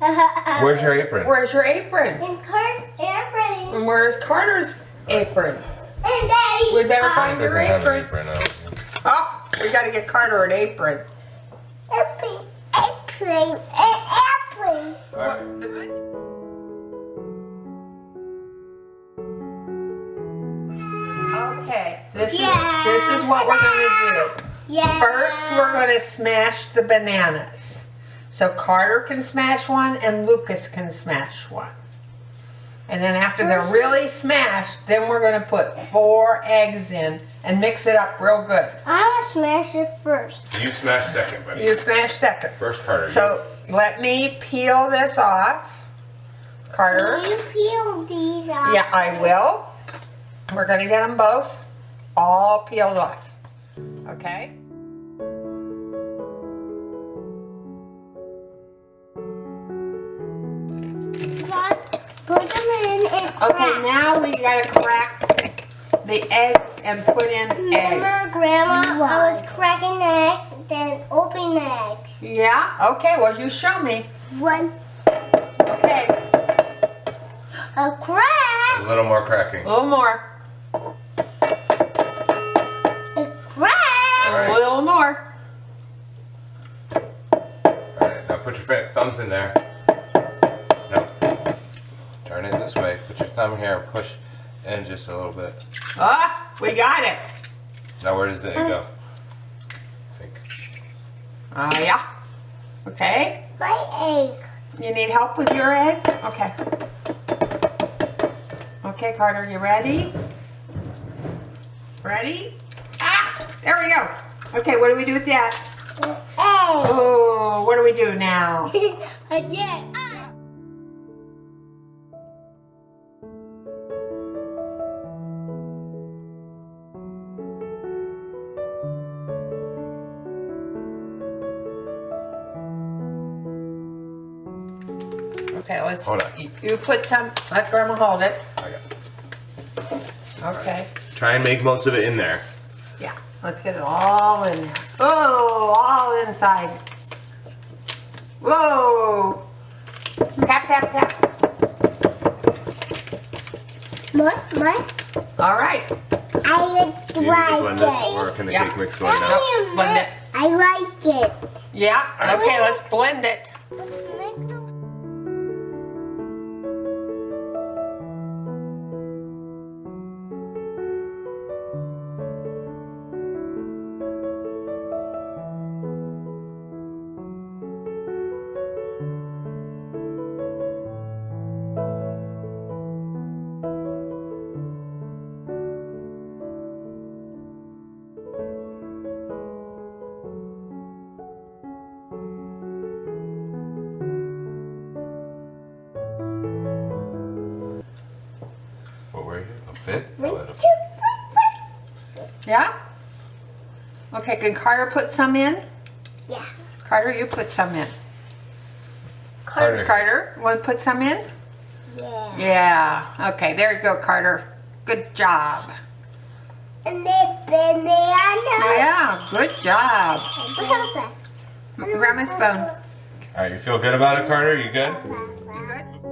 Where's your apron? Where's your apron? And Carter's apron. And where's Carter's apron? And Daddy's. We better find Doesn't your have an apron. apron on. Oh, we got to get Carter an apron. Apron. Apron. Apron. All right. Okay, this Yeah. is what we're gonna do. Yeah. First, we're gonna smash the bananas. So Carter can smash one and Lucas can smash one. And then after they're really smashed, then we're gonna put 4 eggs in and mix it up real good. I'm gonna smash it first. You smash second, buddy. You smash second. First, Carter. So let me peel this off. Carter. You peel these off. Yeah, I will. We're gonna get them both all peeled off. Okay? Put them in and Okay, crack. now we gotta crack the eggs and put in Remember, eggs. Grandma, I was cracking the eggs, then opening the eggs. Yeah? Okay, well, you show me. One, Okay, a A crack, little more cracking. a little more. a crack. All right. A little more. All right. Now put your thumbs in there. No. Turn it this way. Put your thumb here and push in just a little bit. Ah, we got it. Now where does it go? Think. Yeah. Okay. My egg. You need help with your egg? Okay. Okay, Carter, you ready? Ready? Ah, there we go. Okay, what do we do with that? Egg. Oh, what do we do now? Again. Okay, let's. Hold on. You put some. Let Grandma hold it. I got it. Okay. Try and make most of it in there. Yeah. Let's get it all in there. Oh, all inside. Whoa. Tap, tap, tap. What? All right. I like Do you need to blend this, or it. can the Yeah. cake mix go in now? Nope, blend it. I like it. Yeah. Okay, let's blend it. What were you? A fit? Yeah? Okay, can Carter put some in? Yeah. Carter, you put some in. Carter. Carter, want to put some in? Yeah. Yeah. Okay, there you go, Carter. Good job. And then banana. Yeah, good job. What's that? Grandma's phone. All right, you feel good about it, Carter? You good? You good?